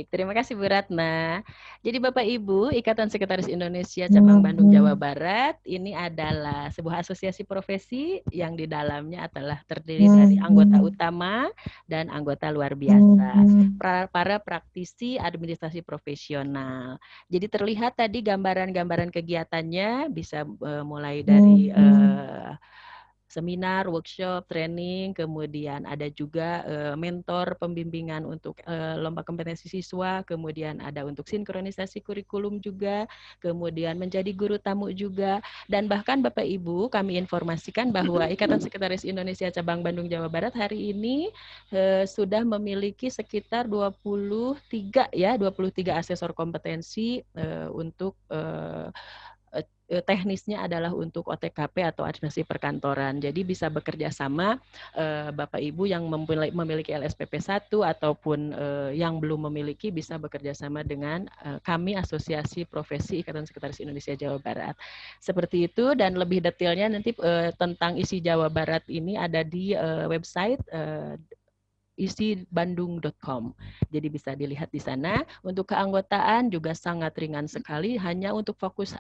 Baik, terima kasih Bu Ratna. Jadi Bapak Ibu, Ikatan Sekretaris Indonesia Cabang Bandung Jawa Barat ini adalah sebuah asosiasi profesi yang di dalamnya adalah terdiri dari anggota utama dan anggota luar biasa, para praktisi administrasi profesional. Jadi terlihat tadi gambaran-gambaran kegiatannya bisa mulai dari seminar, workshop, training, kemudian ada juga mentor pembimbingan untuk lomba kompetensi siswa, kemudian ada untuk sinkronisasi kurikulum juga, kemudian menjadi guru tamu juga, dan bahkan Bapak Ibu kami informasikan bahwa Ikatan Sekretaris Indonesia Cabang Bandung Jawa Barat hari ini sudah memiliki sekitar 23 asesor kompetensi untuk teknisnya adalah untuk OTKP atau administrasi perkantoran. Jadi bisa bekerja sama Bapak Ibu yang memiliki LSPP 1 ataupun yang belum memiliki bisa bekerja sama dengan kami Asosiasi Profesi Ikatan Sekretaris Indonesia Jawa Barat. Seperti itu, dan lebih detailnya nanti tentang isi Jawa Barat ini ada di website isibandung.com. Jadi bisa dilihat di sana. Untuk keanggotaan juga sangat ringan sekali. Hanya untuk fokus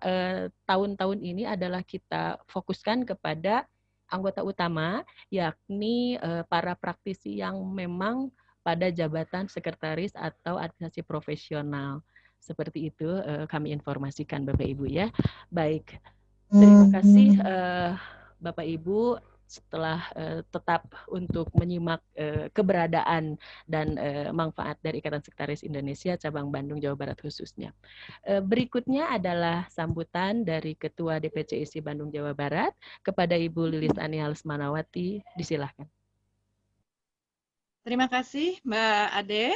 tahun-tahun ini adalah kita fokuskan kepada anggota utama, yakni para praktisi yang memang pada jabatan sekretaris atau administrasi profesional. Seperti itu kami informasikan Bapak Ibu ya. Baik, terima kasih Bapak Ibu setelah tetap untuk menyimak keberadaan dan manfaat dari Ikatan Sekretaris Indonesia Cabang Bandung Jawa Barat khususnya. Berikutnya adalah sambutan dari Ketua DPC ISI Bandung Jawa Barat kepada Ibu Lilis Anial Manawati. Disilahkan. Terima kasih Mbak Ade.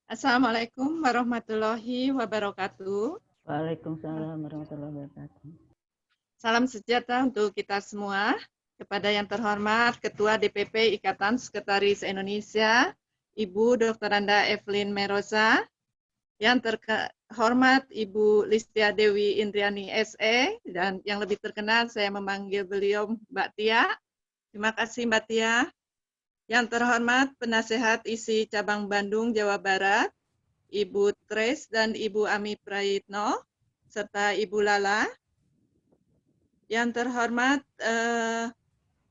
Assalamualaikum warahmatullahi wabarakatuh. Waalaikumsalam warahmatullahi wabarakatuh. Salam sejahtera untuk kita semua. Kepada yang terhormat Ketua DPP Ikatan Sekretaris Indonesia, Ibu Dr. Anda Evelyn Meroza, yang terhormat Ibu Listia Dewi Indriani SE, dan yang lebih terkenal saya memanggil beliau Mbak Tia. Terima kasih Mbak Tia. Yang terhormat Penasehat ISI Cabang Bandung Jawa Barat, Ibu Tres dan Ibu Ami Prayitno, serta Ibu Lala. Yang terhormat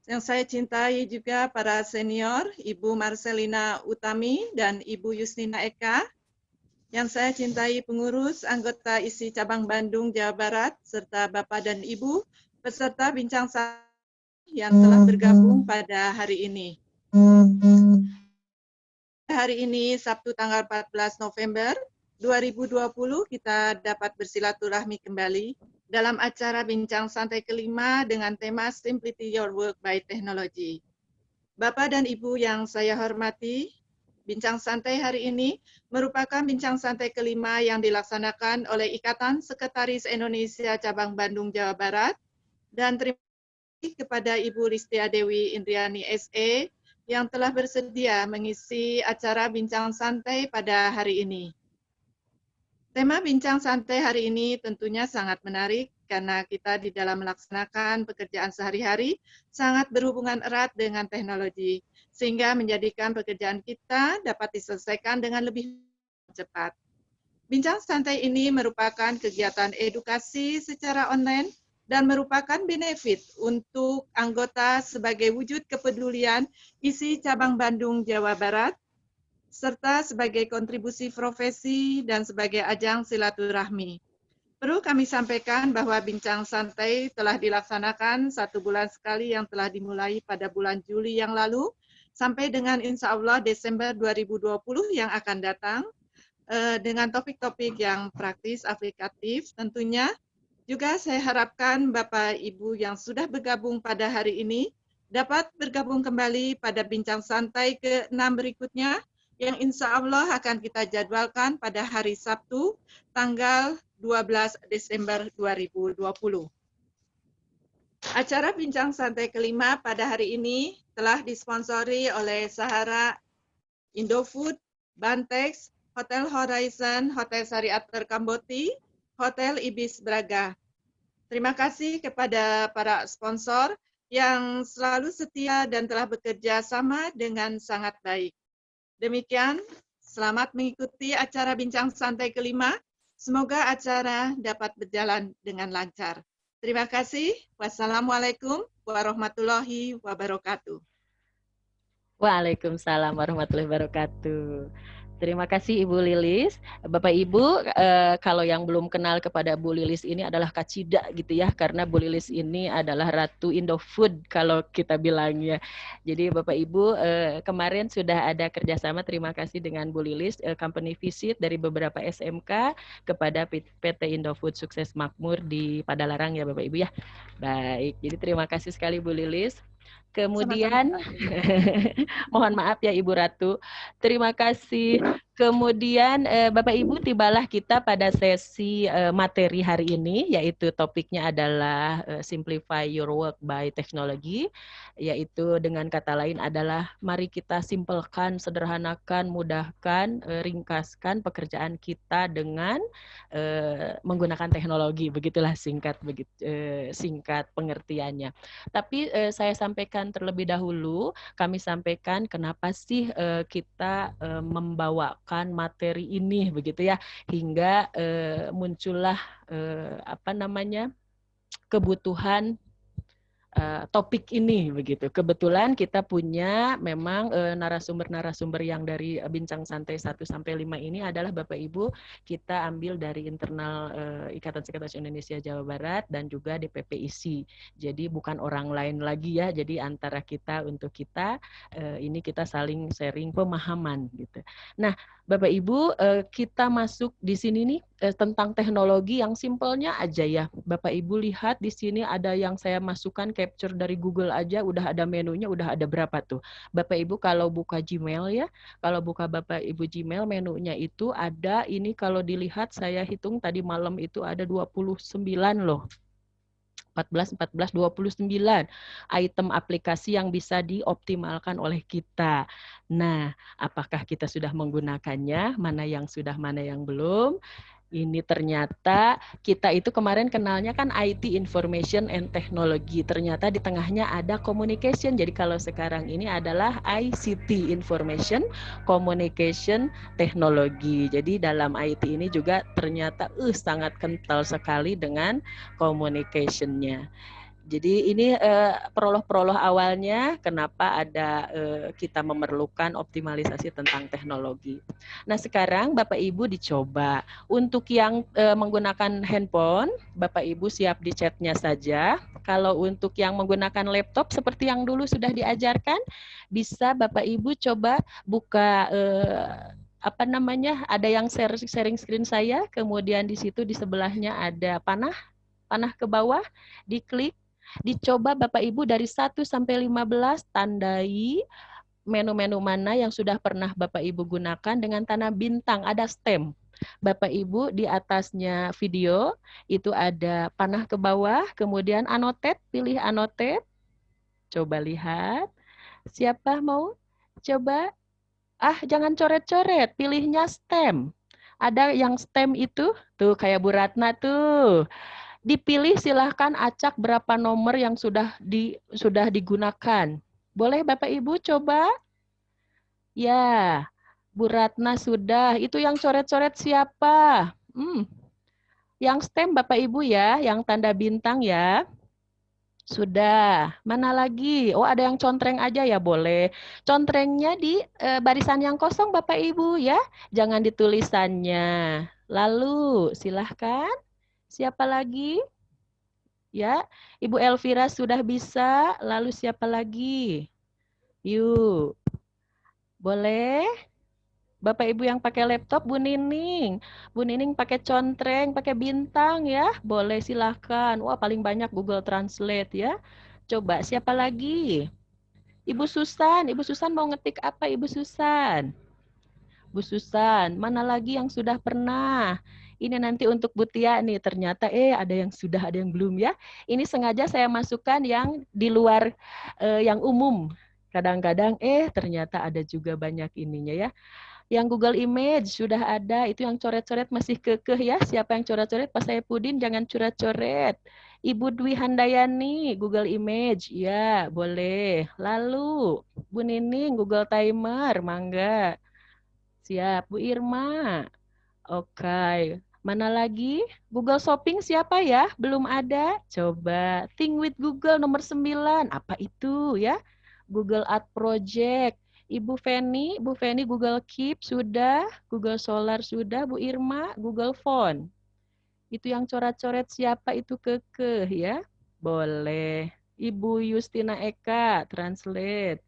yang saya cintai juga para senior, Ibu Marcelina Utami dan Ibu Yusnina Eka. Yang saya cintai pengurus anggota ISI Cabang Bandung Jawa Barat, serta Bapak dan Ibu, peserta bincang yang telah bergabung pada hari ini. Hari ini Sabtu tanggal 14 November 2020 kita dapat bersilaturahmi kembali dalam acara bincang santai kelima dengan tema Simplicity Your Work by Technology. Bapak dan Ibu yang saya hormati, bincang santai hari ini merupakan bincang santai kelima yang dilaksanakan oleh Ikatan Sekretaris Indonesia Cabang Bandung Jawa Barat, dan terima kasih kepada Ibu Listia Dewi Indriani SE yang telah bersedia mengisi acara bincang santai pada hari ini. Tema bincang santai hari ini tentunya sangat menarik karena kita di dalam melaksanakan pekerjaan sehari-hari sangat berhubungan erat dengan teknologi, sehingga menjadikan pekerjaan kita dapat diselesaikan dengan lebih cepat. Bincang santai ini merupakan kegiatan edukasi secara online dan merupakan benefit untuk anggota sebagai wujud kepedulian ISI Cabang Bandung Jawa Barat, serta sebagai kontribusi profesi dan sebagai ajang silaturahmi. Perlu kami sampaikan bahwa bincang santai telah dilaksanakan 1 bulan sekali yang telah dimulai pada bulan Juli yang lalu, sampai dengan insya Allah Desember 2020 yang akan datang, dengan topik-topik yang praktis, aplikatif tentunya. Juga saya harapkan Bapak Ibu yang sudah bergabung pada hari ini dapat bergabung kembali pada bincang santai ke-6 berikutnya, yang insya Allah akan kita jadwalkan pada hari Sabtu, tanggal 12 Desember 2020. Acara bincang santai kelima pada hari ini telah disponsori oleh Sahara Indofood, Bantex, Hotel Horizon, Hotel Sariater Kamboti, Hotel Ibis Braga. Terima kasih kepada para sponsor yang selalu setia dan telah bekerja sama dengan sangat baik. Demikian, Selamat mengikuti acara bincang santai kelima. Semoga acara dapat berjalan dengan lancar. Terima kasih. Wassalamualaikum warahmatullahi wabarakatuh. Waalaikumsalam warahmatullahi wabarakatuh. Terima kasih Ibu Lilis. Bapak Ibu, kalau yang belum kenal kepada Bu Lilis ini adalah Kak Cida gitu ya, karena Bu Lilis ini adalah Ratu Indofood kalau kita bilangnya. Jadi Bapak Ibu, kemarin sudah ada kerjasama, terima kasih dengan Bu Lilis, company visit dari beberapa SMK kepada PT Indofood Sukses Makmur di Padalarang ya Bapak Ibu ya. Baik, jadi terima kasih sekali Bu Lilis. Kemudian, mohon maaf ya Ibu Ratu, terima kasih. Kemudian Bapak Ibu, tibalah kita pada sesi materi hari ini, yaitu topiknya adalah Simplify Your Work by Technology, yaitu dengan kata lain adalah mari kita simpelkan, sederhanakan, mudahkan, ringkaskan pekerjaan kita dengan menggunakan teknologi, begitulah singkat pengertiannya. Tapi saya sampaikan terlebih dahulu, kami sampaikan kenapa sih kita membawakan materi ini begitu ya, hingga muncullah kebutuhan topik ini begitu. Kebetulan kita punya memang narasumber-narasumber yang dari bincang santai 1 sampai 5 ini adalah Bapak Ibu kita ambil dari internal Ikatan Sekretaris Indonesia Jawa Barat dan juga DPP ISI. Jadi bukan orang lain lagi ya. Jadi antara kita untuk kita ini kita saling sharing pemahaman gitu. Nah, Bapak Ibu, kita masuk di sini nih tentang teknologi yang simpelnya aja ya. Bapak Ibu lihat di sini ada yang saya masukkan capture dari Google aja, udah ada menunya, udah ada berapa tuh. Bapak Ibu kalau buka Gmail ya, kalau buka Bapak Ibu Gmail menunya itu ada, ini kalau dilihat saya hitung tadi malam itu ada 29 loh. 14, 29 item aplikasi yang bisa dioptimalkan oleh kita. Nah, apakah kita sudah menggunakannya? Mana yang sudah, mana yang belum? Ini ternyata kita itu kemarin kenalnya kan IT Information and Technology. Ternyata di tengahnya ada communication. Jadi kalau sekarang ini adalah ICT Information Communication Technology. Jadi dalam IT ini juga ternyata sangat kental sekali dengan communication-nya. Jadi ini prolog-prolog awalnya kenapa ada kita memerlukan optimalisasi tentang teknologi. Nah sekarang Bapak Ibu dicoba untuk yang menggunakan handphone, Bapak Ibu siap di chatnya saja. Kalau untuk yang menggunakan laptop seperti yang dulu sudah diajarkan, bisa Bapak Ibu coba buka ada yang sharing screen saya, kemudian di situ di sebelahnya ada panah ke bawah, diklik. Dicoba Bapak Ibu dari 1 sampai 15 tandai menu-menu mana yang sudah pernah Bapak Ibu gunakan dengan tanda bintang, ada stem. Bapak Ibu di atasnya video itu ada panah ke bawah, kemudian annotate, pilih annotate. Coba lihat. Siapa mau coba? Jangan coret-coret, pilihnya stem. Ada yang stem itu, tuh kayak Bu Ratna tuh. Dipilih silahkan acak berapa nomor yang sudah digunakan. Boleh Bapak Ibu coba? Ya, Bu Ratna sudah. Itu yang coret-coret siapa? Yang stem Bapak Ibu ya, yang tanda bintang ya. Sudah. Mana lagi? Oh, ada yang contreng aja ya, boleh. Contrengnya di barisan yang kosong Bapak Ibu ya. Jangan di tulisannya. Lalu, silahkan. Siapa lagi? Ya, Ibu Elvira sudah bisa, lalu siapa lagi? Yuk, boleh? Bapak Ibu yang pakai laptop, Bu Nining. Bu Nining pakai contreng, pakai bintang ya, boleh silahkan. Wah, paling banyak Google Translate ya. Coba, siapa lagi? Ibu Susan mau ngetik apa Ibu Susan? Bu Susan, mana lagi yang sudah pernah? Ini nanti untuk Bu Tia nih, ternyata ada yang sudah, ada yang belum ya. Ini sengaja saya masukkan yang di luar yang umum. Kadang-kadang ternyata ada juga banyak ininya ya. Yang Google Image sudah ada, itu yang coret-coret masih kekeh ya. Siapa yang coret-coret? Pas saya Pudin jangan coret-coret. Ibu Dwi Handayani, Google Image, ya boleh. Lalu Bu Nining, Google Timer, mangga. Siap, Bu Irma. Oke. Mana lagi? Google Shopping siapa ya? Belum ada? Coba. Think with Google nomor 9. Apa itu ya? Google Art Project. Ibu Feni Google Keep sudah, Google Solar sudah, Bu Irma Google Phone. Itu yang coret-coret siapa itu kekeh ya? Boleh. Ibu Justina Eka, Translate.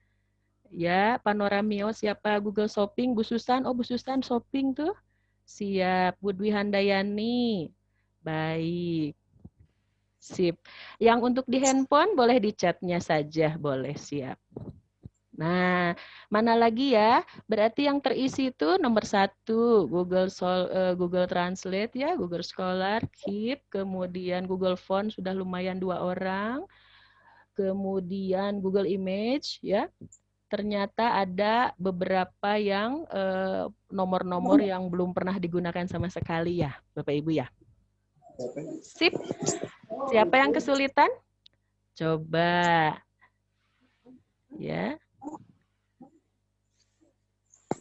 Ya, Panoramio siapa Google Shopping? Bu Susan, oh Bu Susan shopping tuh. Siap, Bu Dwi Handayani. Baik. Sip. Yang untuk di handphone boleh di chatnya saja, boleh siap. Nah, mana lagi ya? Berarti yang terisi itu nomor 1, Google Translate ya, Google Scholar, Keep, kemudian Google Phone sudah lumayan 2 orang, kemudian Google Image ya. Ternyata ada beberapa yang nomor-nomor yang belum pernah digunakan sama sekali ya, Bapak Ibu ya. Sip. Siapa yang kesulitan? Coba. Ya.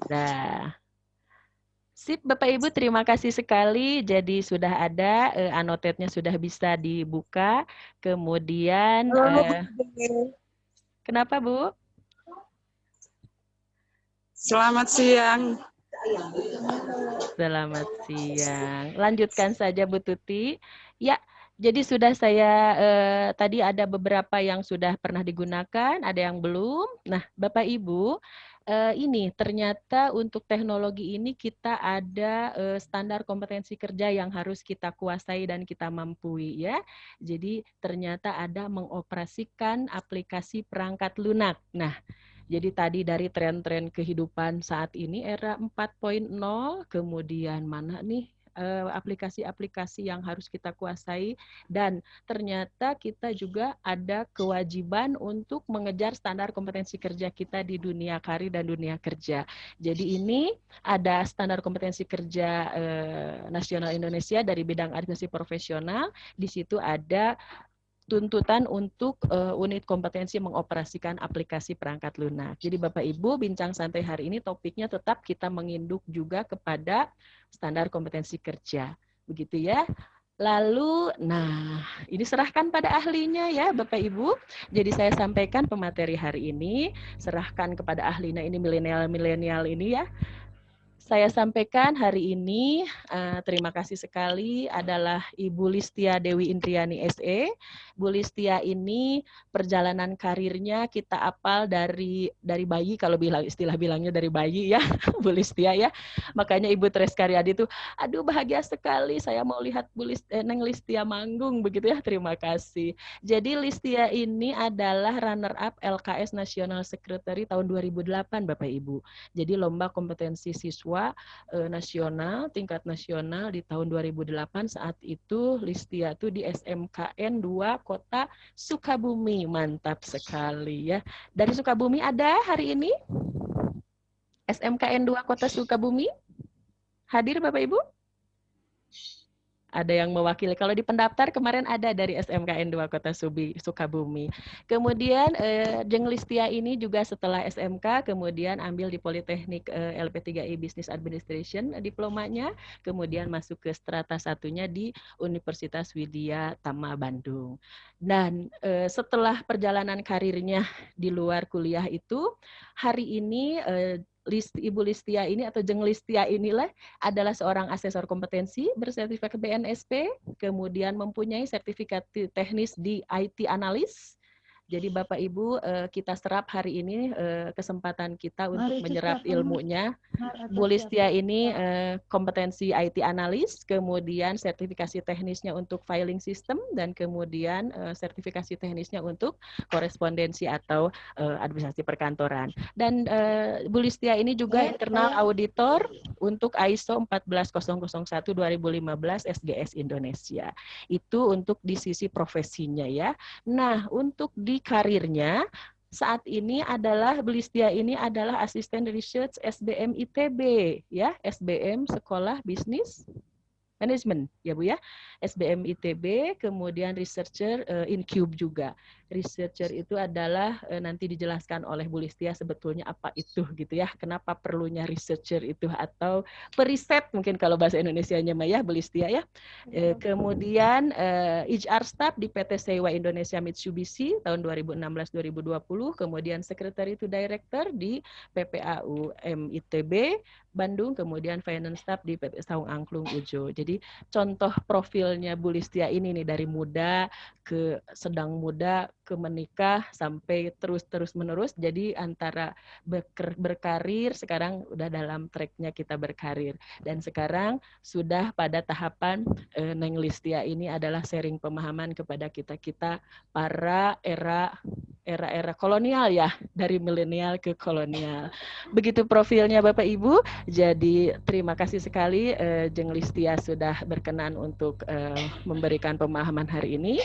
Nah. Sip, Bapak Ibu, terima kasih sekali. Jadi sudah ada annotate-nya sudah bisa dibuka. Kemudian kenapa, Bu? Selamat siang. Selamat siang. Lanjutkan saja Bu Tuti. Ya, jadi sudah saya tadi ada beberapa yang sudah pernah digunakan, ada yang belum. Nah, Bapak Ibu, ini ternyata untuk teknologi ini kita ada standar kompetensi kerja yang harus kita kuasai dan kita mampu ya. Jadi ternyata ada mengoperasikan aplikasi perangkat lunak. Nah, jadi tadi dari tren-tren kehidupan saat ini era 4.0, kemudian mana nih aplikasi-aplikasi yang harus kita kuasai, dan ternyata kita juga ada kewajiban untuk mengejar standar kompetensi kerja kita di dunia karir dan dunia kerja. Jadi ini ada standar kompetensi kerja nasional Indonesia dari bidang administrasi profesional. Di situ ada tuntutan untuk unit kompetensi mengoperasikan aplikasi perangkat lunak. Jadi Bapak Ibu, bincang santai hari ini topiknya tetap kita menginduk juga kepada standar kompetensi kerja. Begitu ya. Lalu, nah ini serahkan pada ahlinya ya Bapak Ibu. Jadi saya sampaikan pemateri hari ini, serahkan kepada ahlinya ini milenial ini ya. Saya sampaikan hari ini, terima kasih sekali adalah Ibu Listia Dewi Indriani SE. Bu Listia ini perjalanan karirnya kita apal dari bayi, kalau istilah bilangnya dari bayi ya, Bu Listia ya. Makanya Ibu Tres Karyadi itu, aduh bahagia sekali saya mau lihat Neng Listia manggung begitu ya, terima kasih. Jadi Listia ini adalah runner up LKS National Secretary tahun 2008 Bapak Ibu. Jadi lomba kompetensi siswa nasional, tingkat nasional di tahun 2008. Saat itu Listia tuh di SMKN 2 Kota Sukabumi. Mantap sekali ya. Dari Sukabumi ada hari ini? SMKN 2 Kota Sukabumi? Hadir Bapak Ibu? Ada yang mewakili. Kalau di pendaftar kemarin ada dari SMKN 2 Kota Sukabumi. Kemudian Jeng Listia ini juga setelah SMK kemudian ambil di Politeknik LP3I Business Administration diplomanya, kemudian masuk ke strata satunya di Universitas Widya Tama Bandung. Dan setelah perjalanan karirnya di luar kuliah itu, hari ini Ibu Listia ini atau Jeng Listia inilah adalah seorang asesor kompetensi bersertifikat BNSP, kemudian mempunyai sertifikat teknis di IT analis. Jadi Bapak Ibu, kita serap hari ini kesempatan kita untuk menyerap ilmunya. Bu Listia ini kompetensi IT analis, kemudian sertifikasi teknisnya untuk filing system, dan kemudian sertifikasi teknisnya untuk korespondensi atau administrasi perkantoran. Dan Bu Listia ini juga internal auditor untuk ISO 14001 2015 SGS Indonesia. Itu untuk di sisi profesinya ya. Nah, untuk di karirnya saat ini adalah Bu Listia ini adalah asisten research SBM ITB ya, SBM Sekolah Bisnis Management, ya Bu ya. SBM ITB, kemudian researcher in Cube juga. Researcher itu adalah nanti dijelaskan oleh Bu Listia sebetulnya apa itu gitu ya. Kenapa perlunya researcher itu atau periset mungkin kalau bahasa Indonesianya Maya, Bu Listia ya. Kemudian HR staff di PT Seiwa Indonesia Mitsubishi tahun 2016-2020, kemudian Secretary to Director di PPAU MITB Bandung, kemudian finance staff di PT Saung Angklung Ujo. Jadi contoh profilnya Bu Listia ini nih dari muda ke sedang muda ke menikah sampai terus menerus. Jadi antara berkarir sekarang udah dalam tracknya kita berkarir dan sekarang sudah pada tahapan Neng Listia ini adalah sharing pemahaman kepada kita para era kolonial ya, dari milenial ke kolonial. Begitu profilnya Bapak Ibu. Jadi terima kasih sekali Jeng Listia sudah berkenan untuk memberikan pemahaman hari ini.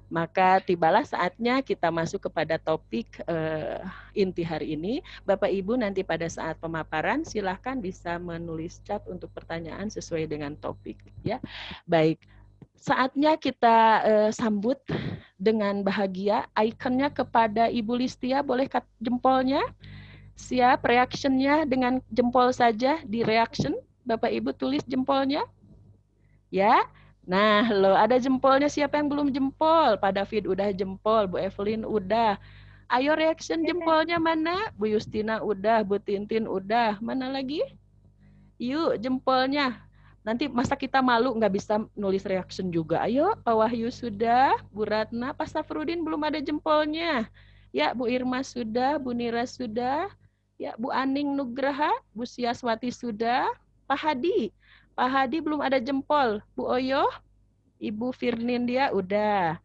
Maka tibalah saatnya kita masuk kepada topik inti hari ini. Bapak Ibu nanti pada saat pemaparan silahkan bisa menulis chat untuk pertanyaan sesuai dengan topik ya. Baik. Saatnya kita sambut dengan bahagia. Ikonnya kepada Ibu Listia, boleh jempolnya? Siap, reactionnya dengan jempol saja di reaction. Bapak Ibu tulis jempolnya. Ya, nah lo ada jempolnya, siapa yang belum jempol? Pak David udah jempol, Bu Evelyn udah. Ayo reaction jempolnya mana? Bu Justina udah, Bu Tintin udah. Mana lagi? Yuk jempolnya. Nanti masa kita malu nggak bisa nulis reaction juga. Ayo, Pak Wahyu sudah, Bu Ratna, Pak Safrudin belum ada jempolnya. Ya, Bu Irma sudah, Bu Nira sudah, ya Bu Aning Nugraha, Bu Siaswati sudah, Pak Hadi. Pak Hadi belum ada jempol. Bu Oyo, Ibu Firnin dia udah.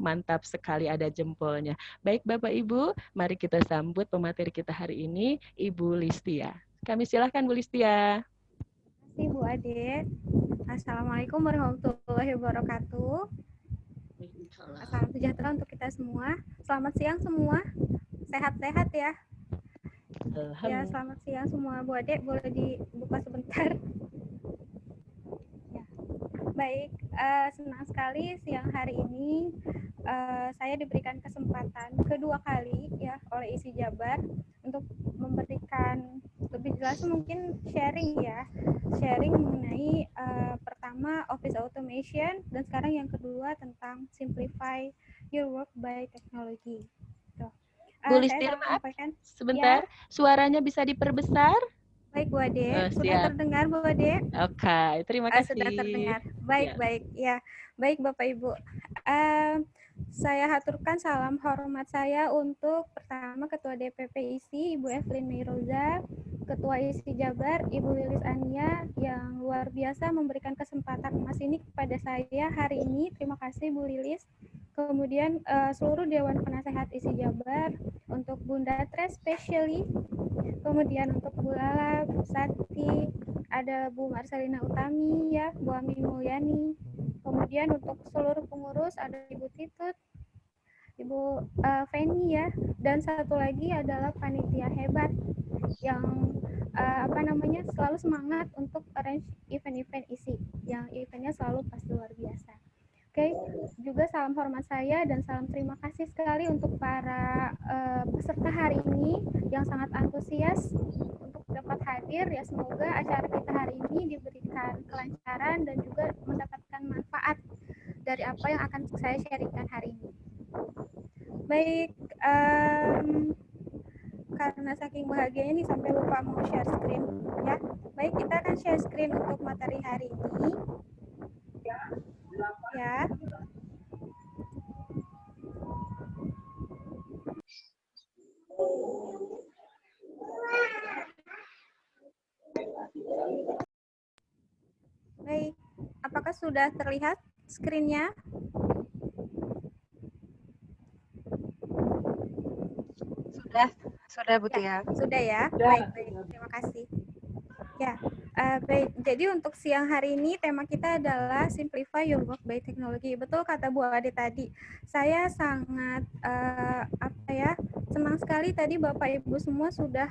Mantap sekali ada jempolnya. Baik Bapak Ibu, mari kita sambut pemateri kita hari ini, Ibu Listia. Kami silakan Bu Listia. Terima kasih Bu Ade. Assalamualaikum warahmatullahi wabarakatuh. Salam sejahtera untuk kita semua. Selamat siang semua. Sehat-sehat ya. Ya, selamat siang semua Bu Ade. Boleh dibuka sebentar. Ya. Baik, senang sekali siang hari ini saya diberikan kesempatan kedua kali ya oleh ISI Jabar untuk memberikan lebih jelas mungkin sharing mengenai pertama Office Automation dan sekarang yang kedua tentang Simplify Your Work by Technology. Bu Listia, maaf, sebentar, ya. Suaranya bisa diperbesar? Baik Bu Ade, sudah terdengar Bu Ade? Oke, terima kasih. Sudah terdengar. Baik, ya. Baik, ya. Baik Bapak Ibu. Saya haturkan salam hormat saya untuk pertama Ketua DPP ISI Ibu Evelyn Meiroza, Ketua ISI Jabar Ibu Lilis Ania yang luar biasa memberikan kesempatan emas ini kepada saya hari ini. Terima kasih Bu Lilis. Kemudian seluruh Dewan Penasehat ISI Jabar, untuk Bunda Tres Specially, kemudian untuk Bu Lala, Bu Sati, ada Bu Marcelina Utami ya, Bu Ami Mulyani. Kemudian untuk seluruh pengurus ada Ibu Titut, Ibu Feni ya, dan satu lagi adalah panitia hebat yang selalu semangat untuk arrange event-event ISI, yang eventnya selalu pasti luar biasa. Oke, juga salam hormat saya dan salam terima kasih sekali untuk para peserta hari ini yang sangat antusias untuk dapat hadir ya. Semoga acara kita hari ini diberikan kelancaran dan juga mendapatkan manfaat dari apa yang akan saya sharingkan hari ini. Baik, karena saking bahagianya nih sampai lupa mau share screen ya. Baik, kita akan share screen untuk materi hari ini. Ya. Baik, apakah sudah terlihat screen-nya? Sudah Bu Tia. Sudah ya. Baik, terima kasih. Ya, baik. Jadi untuk siang hari ini tema kita adalah Simplify Your Work by Technology. Betul kata Bu Ade tadi. Saya sangat senang sekali tadi Bapak Ibu semua sudah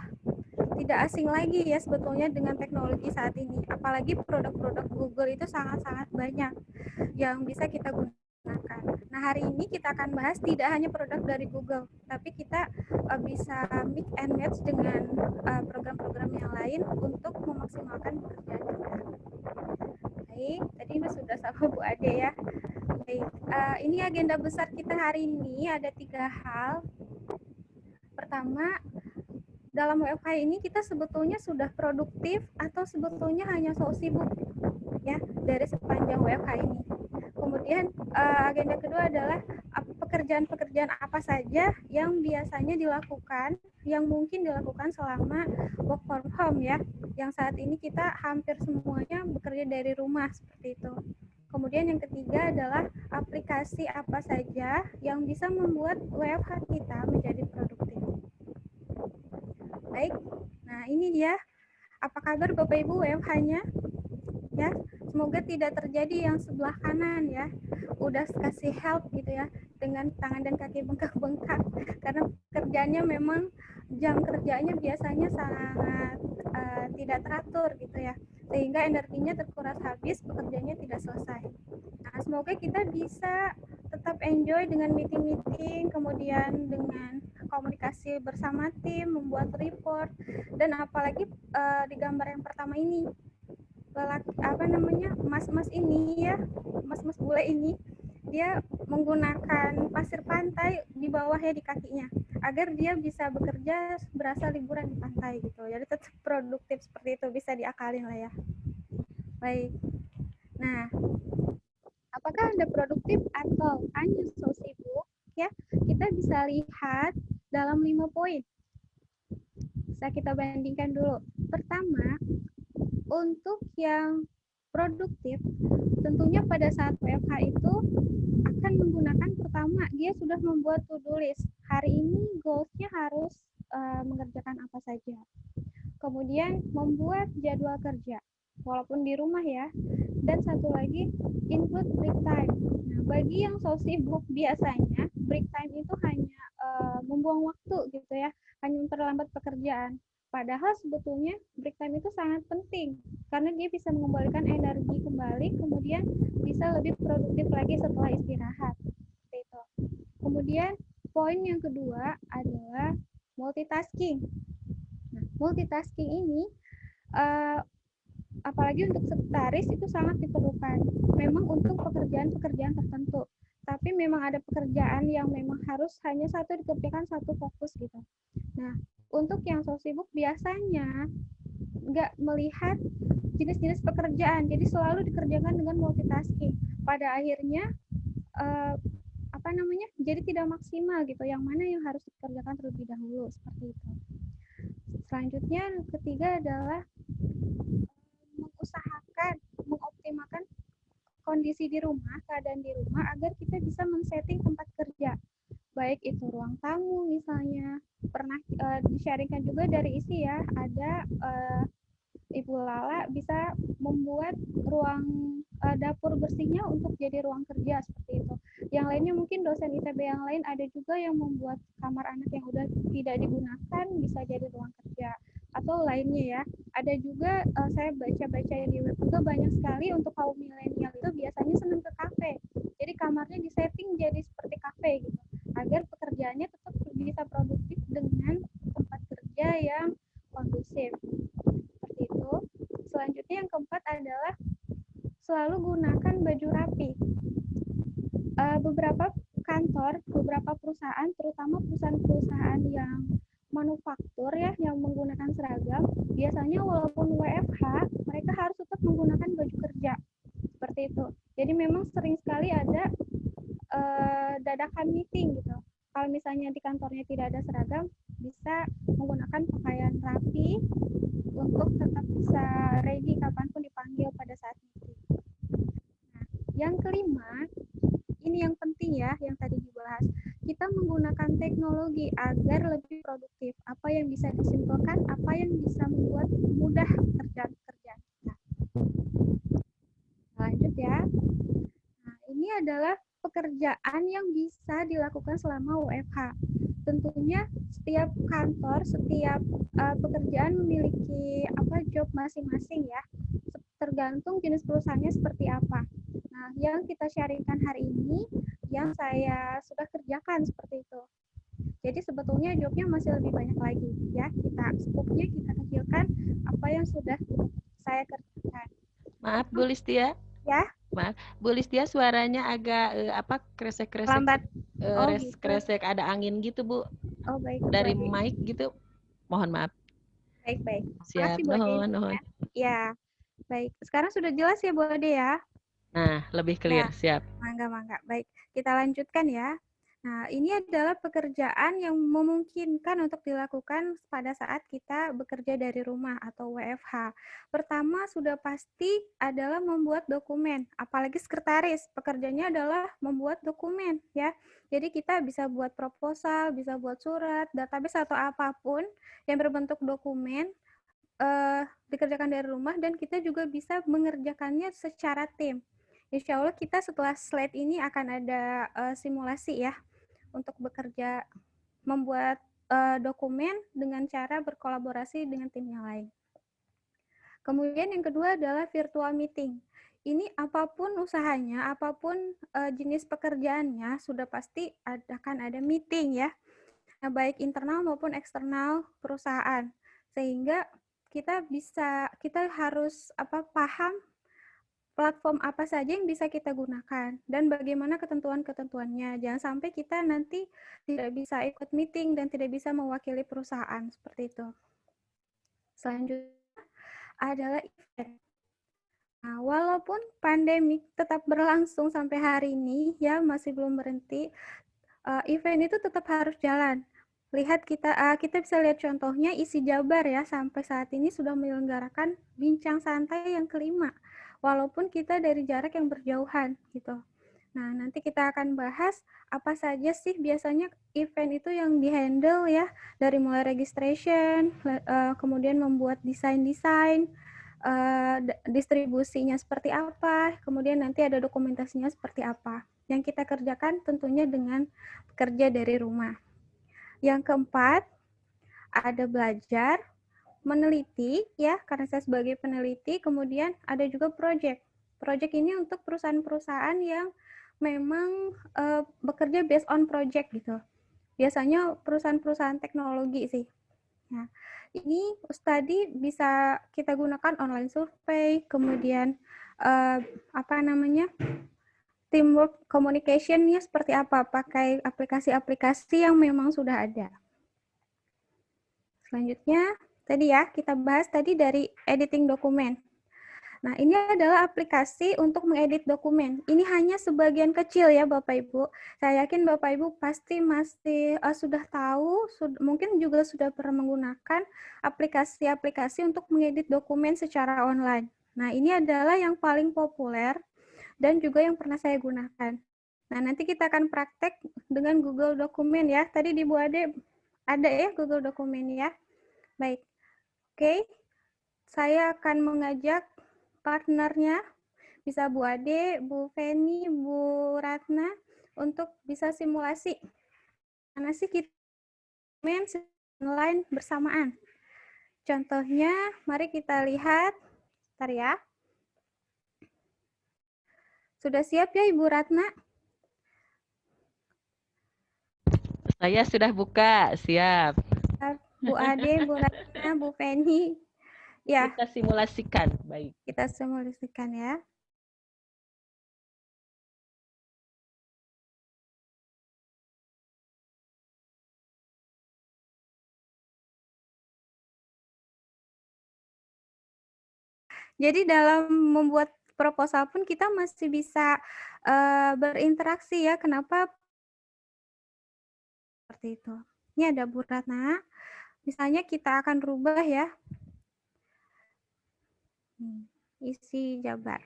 tidak asing lagi ya sebetulnya dengan teknologi saat ini. apalagi produk-produk Google itu sangat-sangat banyak yang bisa kita gunakan. Nah, hari ini kita akan bahas tidak hanya produk dari Google, tapi kita bisa mix and match dengan program-program yang lain untuk memaksimalkan pekerjaan kita. Baik, tadi sudah sama Bu Ade ya. Baik, ini agenda besar kita hari ini ada 3 hal. Pertama, dalam WFH ini kita sebetulnya sudah produktif atau sebetulnya hanya so sibuk ya dari sepanjang WFH ini. Kemudian agenda kedua adalah pekerjaan-pekerjaan apa saja yang biasanya dilakukan, yang mungkin dilakukan selama work from home ya, yang saat ini kita hampir semuanya bekerja dari rumah seperti itu. Kemudian yang ketiga adalah aplikasi apa saja yang bisa membuat WFH kita menjadi produktif. Baik, nah ini dia. Apa kabar Bapak Ibu WFH-nya? Ya, semoga tidak terjadi yang sebelah kanan ya. Udah kasih help gitu ya dengan tangan dan kaki bengkak-bengkak karena kerjanya memang jam kerjanya biasanya sangat tidak teratur gitu ya. Sehingga energinya terkuras habis, pekerjaannya tidak selesai. Nah, semoga kita bisa tetap enjoy dengan meeting-meeting, kemudian dengan komunikasi bersama tim, membuat report, dan apalagi di gambar yang pertama ini mas-mas ini ya, mas-mas bule ini dia menggunakan pasir pantai di bawahnya di kakinya agar dia bisa bekerja berasa liburan di pantai gitu. Jadi tetap produktif seperti itu, bisa diakalin lah ya. Baik. Nah, apakah Anda produktif atau hanya so sibuk? Ya, kita bisa lihat dalam 5 poin. Bisa kita bandingkan dulu. Pertama, untuk yang produktif, tentunya pada saat WFH itu akan menggunakan pertama, dia sudah membuat to-do list. Hari ini goals-nya harus mengerjakan apa saja. Kemudian membuat jadwal kerja, walaupun di rumah ya. Dan satu lagi, include break time. Nah, bagi yang so sibuk biasanya, break time itu hanya membuang waktu gitu ya, hanya memperlambat pekerjaan. Padahal sebetulnya break time itu sangat penting karena dia bisa mengembalikan energi kembali, kemudian bisa lebih produktif lagi setelah istirahat. Seperti itu. Kemudian poin yang kedua adalah multitasking. Nah, multitasking ini apalagi untuk sekretaris itu sangat diperlukan. Memang untuk pekerjaan-pekerjaan tertentu. Tapi memang ada pekerjaan yang memang harus hanya satu dikerjakan, satu fokus gitu. Nah, untuk yang so sibuk biasanya nggak melihat jenis-jenis pekerjaan, jadi selalu dikerjakan dengan multitasking. Pada akhirnya jadi tidak maksimal gitu. Yang mana yang harus dikerjakan terlebih dahulu seperti itu. Selanjutnya ketiga adalah mengusahakan mengoptimalkan kondisi di rumah, keadaan di rumah agar kita bisa men-setting tempat kerja. Baik itu ruang tamu misalnya, pernah di-sharingkan juga dari isi ya, ada Ibu Lala bisa membuat ruang dapur bersihnya untuk jadi ruang kerja seperti itu. Yang lainnya mungkin dosen ITB yang lain ada juga yang membuat kamar anak yang udah tidak digunakan bisa jadi ruang kerja. Atau lainnya ya, ada juga saya baca-baca di web juga banyak sekali untuk kaum milenial itu biasanya senang ke kafe. Jadi kamarnya disetting jadi seperti kafe gitu, agar pekerjaannya tetap bisa produktif dengan tempat kerja yang kondusif. Seperti itu. Selanjutnya yang keempat adalah selalu gunakan baju rapi. Beberapa kantor, beberapa perusahaan, terutama perusahaan-perusahaan yang manufaktur ya, yang menggunakan seragam, biasanya walaupun WFH, mereka harus tetap menggunakan baju kerja. Seperti itu. Jadi memang sering sekali ada dadakan meeting gitu. Kalau misalnya di kantornya tidak ada seragam, bisa menggunakan pakaian rapi untuk tetap bisa ready kapanpun dipanggil pada saat meeting. Nah, yang kelima, ini yang penting ya, yang tadi dibahas. Kita menggunakan teknologi agar lebih produktif. Apa yang bisa disimpulkan, apa yang bisa membuat mudah pekerjaan-pekerjaan kita. Lanjut ya. Nah, ini adalah pekerjaan yang bisa dilakukan selama WFH. Tentunya setiap kantor, setiap pekerjaan memiliki job masing-masing ya. tergantung jenis perusahaannya seperti apa. Nah, yang kita sharingkan hari ini, yang saya sudah kerjakan seperti itu. Jadi sebetulnya jobnya masih lebih banyak lagi ya. Skopnya kita kecilkan apa yang sudah saya kerjakan. Maaf Bu Listia. Ya. Maaf, Bu Listia suaranya agak kresek-kresek. Lambat. Gitu. Kresek ada angin gitu Bu. Oh baik. Dari mic gitu. Mohon maaf. Baik. Siap, nuhun. Ya. Baik. Sekarang sudah jelas ya Bu Ade ya? Nah, lebih clear. Siap. Mangga. Baik, kita lanjutkan ya. Nah, ini adalah pekerjaan yang memungkinkan untuk dilakukan pada saat kita bekerja dari rumah atau WFH. Pertama, sudah pasti adalah membuat dokumen, apalagi sekretaris. Pekerjaannya adalah membuat dokumen, ya. Jadi kita bisa buat proposal, bisa buat surat, database atau apapun yang berbentuk dokumen, dikerjakan dari rumah, dan kita juga bisa mengerjakannya secara tim. Insya Allah kita setelah slide ini akan ada simulasi ya untuk bekerja, membuat dokumen dengan cara berkolaborasi dengan tim yang lain. Kemudian yang kedua adalah virtual meeting. Ini apapun usahanya, apapun jenis pekerjaannya, sudah pasti akan ada meeting ya, nah, baik internal maupun eksternal perusahaan. Sehingga kita harus paham platform apa saja yang bisa kita gunakan dan bagaimana ketentuan-ketentuannya. Jangan sampai kita nanti tidak bisa ikut meeting dan tidak bisa mewakili perusahaan seperti itu. Selanjutnya adalah event. Nah, walaupun pandemi tetap berlangsung sampai hari ini ya, masih belum berhenti, event itu tetap harus jalan. Lihat kita bisa lihat contohnya Isi Jabar ya, sampai saat ini sudah menyelenggarakan bincang santai yang kelima, walaupun kita dari jarak yang berjauhan gitu. Nah, nanti kita akan bahas apa saja sih biasanya event itu yang dihandle ya, dari mulai registration, kemudian membuat desain-desain, distribusinya seperti apa, kemudian nanti ada dokumentasinya seperti apa. Yang kita kerjakan tentunya dengan kerja dari rumah. Yang keempat, ada belajar, meneliti ya, karena saya sebagai peneliti, kemudian ada juga project. Project ini untuk perusahaan-perusahaan yang memang bekerja based on project gitu. Biasanya perusahaan-perusahaan teknologi sih. Nah, ini study bisa kita gunakan online survey, kemudian teamwork communication-nya seperti apa, pakai aplikasi-aplikasi yang memang sudah ada. Selanjutnya, tadi ya, kita bahas tadi dari editing dokumen. Nah, ini adalah aplikasi untuk mengedit dokumen. Ini hanya sebagian kecil ya, Bapak Ibu. Saya yakin Bapak Ibu pasti masih sudah tahu, mungkin juga sudah pernah menggunakan aplikasi-aplikasi untuk mengedit dokumen secara online. Nah, ini adalah yang paling populer dan juga yang pernah saya gunakan. Nah, nanti kita akan praktek dengan Google Dokumen ya. Tadi di Bu Ade ada ya Google Dokumen ya. Baik. Oke. Saya akan mengajak partnernya, bisa Bu Ade, Bu Feni, Bu Ratna, untuk bisa simulasi. Mana sih kita main online bersamaan? Contohnya, mari kita lihat. Bentar ya. Sudah siap ya Ibu Ratna? Saya sudah buka, siap. Bu Ade, Bu Ratna, Bu Feni. Ya. Kita simulasikan, baik. Kita simulasikan ya. Jadi dalam membuat proposal pun kita masih bisa berinteraksi ya. Kenapa? Seperti itu. Ini ada Bu Ratna. Misalnya kita akan rubah ya. Isi Jabar.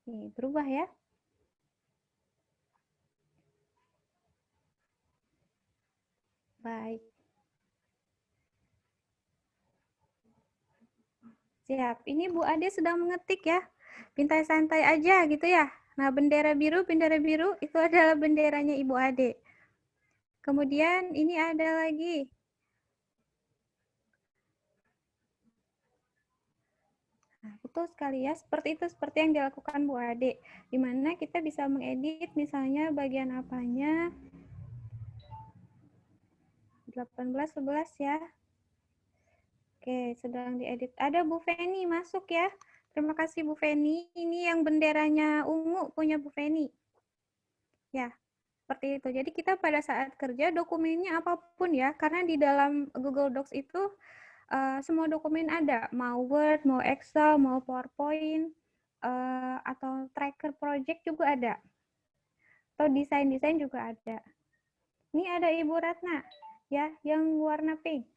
Nih, berubah ya. Baik. Siap. Ini Bu Ade sedang mengetik ya. Santai-santai aja gitu ya. Nah, bendera biru itu adalah benderanya Ibu Ade. Kemudian ini ada lagi. Nah, betul sekali ya. Seperti itu, seperti yang dilakukan Bu Ade. Di mana kita bisa mengedit misalnya bagian apanya. 18, 11 ya. Oke, sedang diedit. Ada Bu Feni masuk ya. Terima kasih Bu Feni. Ini yang benderanya ungu punya Bu Feni. Ya, seperti itu. Jadi kita pada saat kerja dokumennya apapun ya, karena di dalam Google Docs itu semua dokumen ada, mau Word, mau Excel, mau PowerPoint, atau tracker project juga ada. Atau desain-desain juga ada. Ini ada Ibu Ratna, ya, yang warna pink.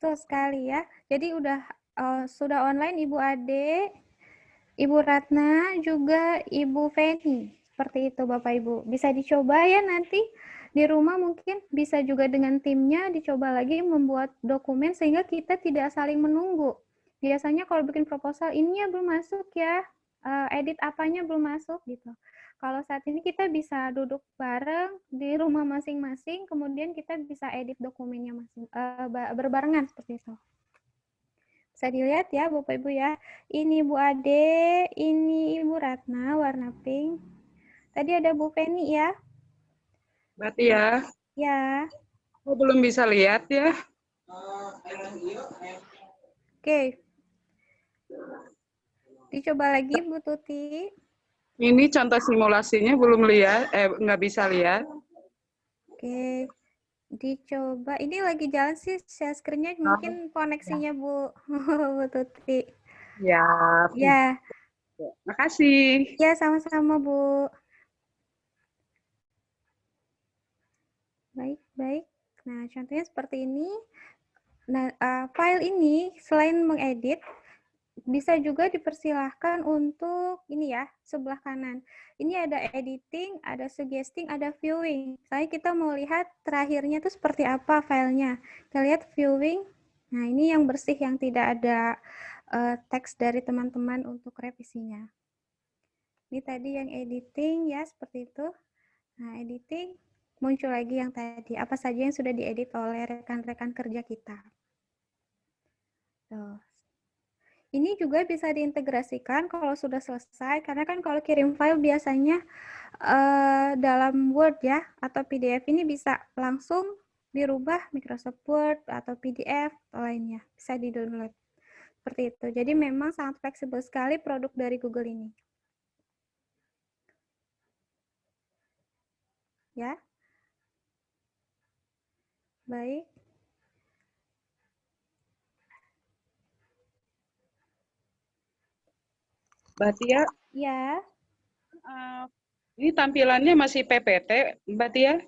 Tuh sekali ya. Jadi sudah online Ibu Ade, Ibu Ratna, juga Ibu Feni. Seperti itu Bapak Ibu. Bisa dicoba ya nanti di rumah, mungkin bisa juga dengan timnya dicoba lagi membuat dokumen sehingga kita tidak saling menunggu. Biasanya kalau bikin proposal ininya belum masuk ya, edit apanya belum masuk gitu. Kalau saat ini kita bisa duduk bareng di rumah masing-masing, kemudian kita bisa edit dokumennya berbarengan seperti itu. Bisa dilihat ya Bapak Ibu ya. Ini Bu Ade, ini Ibu Ratna warna pink. Tadi ada Bu Feni ya. Mbak Tia, Ya. aku belum bisa lihat ya. Oke. Dicoba lagi Bu Tuti. Ini contoh simulasinya belum lihat, nggak bisa lihat. Oke. Dicoba. Ini lagi jalan sih share screen-nya, mungkin koneksinya Bu Bu Tuti. Ya. Ya. Makasih. Ya, sama-sama Bu. Baik. Nah, contohnya seperti ini. Nah, file ini selain mengedit, bisa juga dipersilahkan untuk ini ya, sebelah kanan. Ini ada editing, ada suggesting, ada viewing. Misalnya kita mau lihat terakhirnya itu seperti apa filenya. Kita lihat viewing. Nah, ini yang bersih, yang tidak ada teks dari teman-teman untuk revisinya. Ini tadi yang editing ya, seperti itu. Nah, editing. Muncul lagi yang tadi, apa saja yang sudah diedit oleh rekan-rekan kerja kita. Tuh. Ini juga bisa diintegrasikan kalau sudah selesai, karena kan kalau kirim file biasanya dalam Word ya, atau PDF ini bisa langsung dirubah Microsoft Word atau PDF lainnya, bisa di-download. Seperti itu. Jadi memang sangat fleksibel sekali produk dari Google ini. Ya. Baik. Mbak Tia, Ya. ini tampilannya masih PPT, Mbak Tia?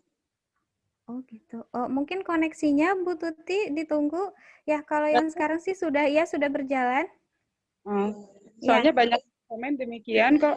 Oh gitu. Oh, mungkin koneksinya Bu Tuti ditunggu. Ya, kalau yang sekarang sih sudah berjalan. Soalnya Ya. banyak komen demikian kok.